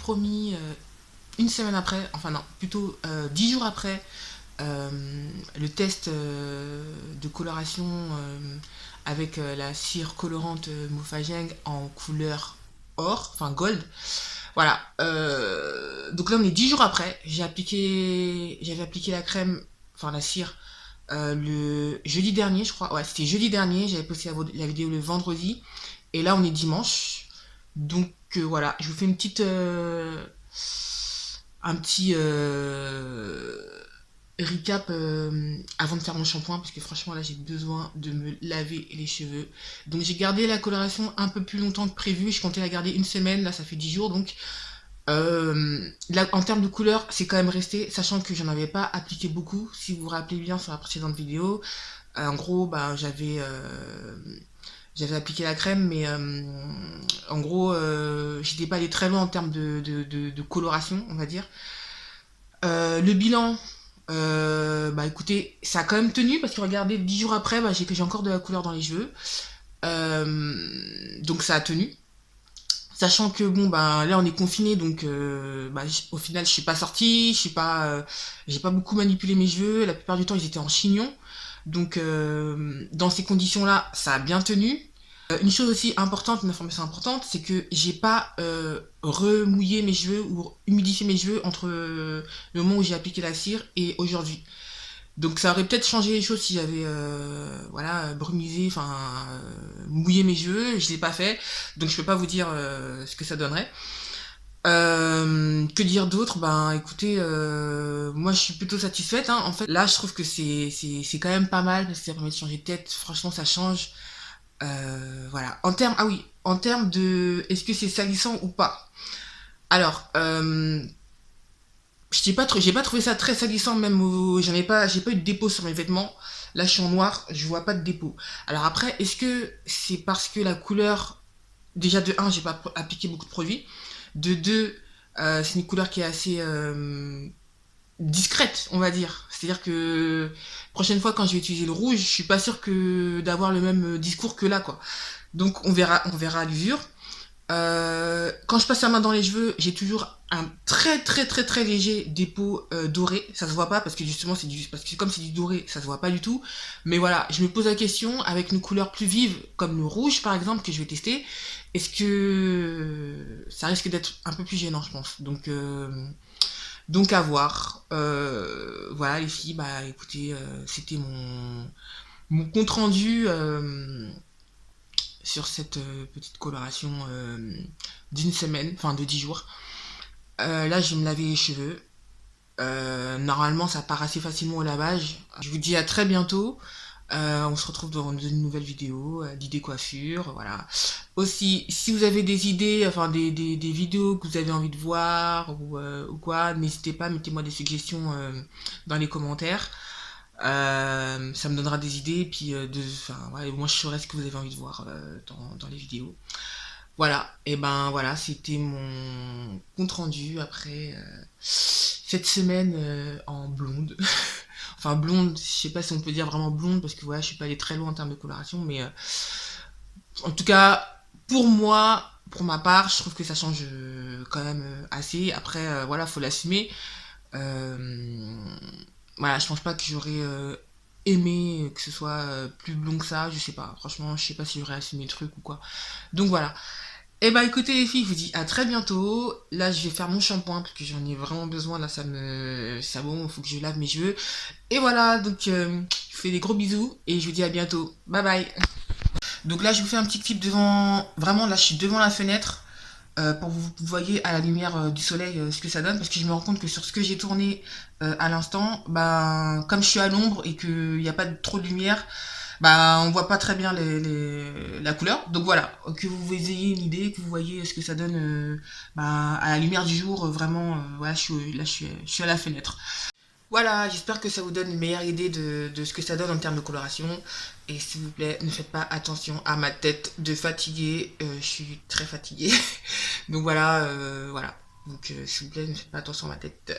promis une semaine après, enfin non, plutôt 10 jours après, le test de coloration avec la cire colorante Mofageng en couleur or, enfin gold. Voilà. Donc là, on est 10 jours après. J'avais appliqué la crème, enfin la cire, le jeudi dernier, je crois. Ouais, c'était jeudi dernier. J'avais posté la vidéo le vendredi. Et là, on est dimanche. Donc voilà, je vous fais un petit recap avant de faire mon shampoing parce que franchement là j'ai besoin de me laver les cheveux. Donc j'ai gardé la coloration un peu plus longtemps que prévu. Je comptais la garder une semaine. Là, ça fait 10 jours. Donc là, en termes de couleur, c'est quand même resté, sachant que j'en avais pas appliqué beaucoup. Si vous vous rappelez bien sur la précédente vidéo, en gros, bah, j'avais appliqué la crème, mais en gros, j'étais pas allé très loin en termes de coloration, on va dire. Le bilan, bah écoutez, ça a quand même tenu parce que regardez, 10 jours après, bah, j'ai encore de la couleur dans les cheveux. Donc ça a tenu. Sachant que bon bah là on est confiné donc bah, au final je suis pas sortie, j'ai pas beaucoup manipulé mes cheveux, la plupart du temps ils étaient en chignon. Donc dans ces conditions-là, ça a bien tenu. Une chose aussi importante, une information importante, c'est que j'ai pas remouillé mes cheveux ou humidifié mes cheveux entre le moment où j'ai appliqué la cire et aujourd'hui. Donc ça aurait peut-être changé les choses si j'avais voilà brumisé, enfin mouillé mes cheveux. Je l'ai pas fait, donc je peux pas vous dire ce que ça donnerait. Que dire d'autre? Ben écoutez, moi je suis plutôt satisfaite, hein. En fait, là je trouve que c'est quand même pas mal parce que ça permet de changer de tête. Franchement, ça change. Voilà. En termes de est-ce que c'est salissant ou pas? Alors, j'ai pas trouvé ça très salissant, même j'ai pas eu de dépôt sur mes vêtements. Là, je suis en noir, je vois pas de dépôt. Alors après, est-ce que c'est parce que la couleur, déjà de un, j'ai pas appliqué beaucoup de produits. De deux, c'est une couleur qui est assez discrète, on va dire. C'est-à-dire que prochaine fois quand je vais utiliser le rouge, je suis pas sûr que d'avoir le même discours que là, quoi. Donc on verra à l'usure. Quand je passe la main dans les cheveux, j'ai toujours un très léger dépôt doré. Ça se voit pas parce que justement parce que comme c'est du doré, ça se voit pas du tout. Mais voilà, je me pose la question avec une couleur plus vive comme le rouge par exemple que je vais tester. Est-ce que ça risque d'être un peu plus gênant, je pense. Donc à voir. Voilà les filles, bah écoutez, c'était mon compte rendu. Sur cette petite coloration d'une semaine, enfin de 10 jours. Là, je vais me laver les cheveux. Normalement, ça part assez facilement au lavage. Je vous dis à très bientôt. On se retrouve dans une nouvelle vidéo d'idées coiffure, voilà. Aussi, si vous avez des idées, enfin des vidéos que vous avez envie de voir ou quoi, n'hésitez pas, mettez-moi des suggestions dans les commentaires. Ça me donnera des idées, et puis enfin, ouais, moi je saurai ce que vous avez envie de voir dans les vidéos. Voilà, et ben voilà, c'était mon compte rendu après cette semaine en blonde. Enfin blonde, je sais pas si on peut dire vraiment blonde parce que voilà, je suis pas allée très loin en termes de coloration, mais en tout cas pour moi, pour ma part, je trouve que ça change quand même assez. Après voilà, faut l'assumer. Euh, voilà, je pense pas que j'aurais aimé que ce soit plus blond que ça, je sais pas. Franchement, je sais pas si j'aurais assumé le truc ou quoi. Donc voilà. Et bah écoutez les filles, je vous dis à très bientôt. Là, je vais faire mon shampoing parce que j'en ai vraiment besoin. Là, ça bon, faut que je lave mes cheveux. Et voilà, donc je vous fais des gros bisous et je vous dis à bientôt. Bye bye. Donc là, je vous fais un petit clip devant. Vraiment, là, je suis devant la fenêtre pour que vous voyez à la lumière du soleil ce que ça donne parce que je me rends compte que sur ce que j'ai tourné à l'instant, ben comme je suis à l'ombre et qu'il n'y a pas trop de lumière, bah on voit pas très bien la couleur. Donc voilà, que vous ayez une idée, que vous voyez ce que ça donne bah, à la lumière du jour, vraiment, voilà, je suis à la fenêtre. Voilà, j'espère que ça vous donne une meilleure idée de ce que ça donne en termes de coloration. Et s'il vous plaît, ne faites pas attention à ma tête de fatiguée. Je suis très fatiguée. Donc voilà, voilà. Donc s'il vous plaît, ne faites pas attention à ma tête.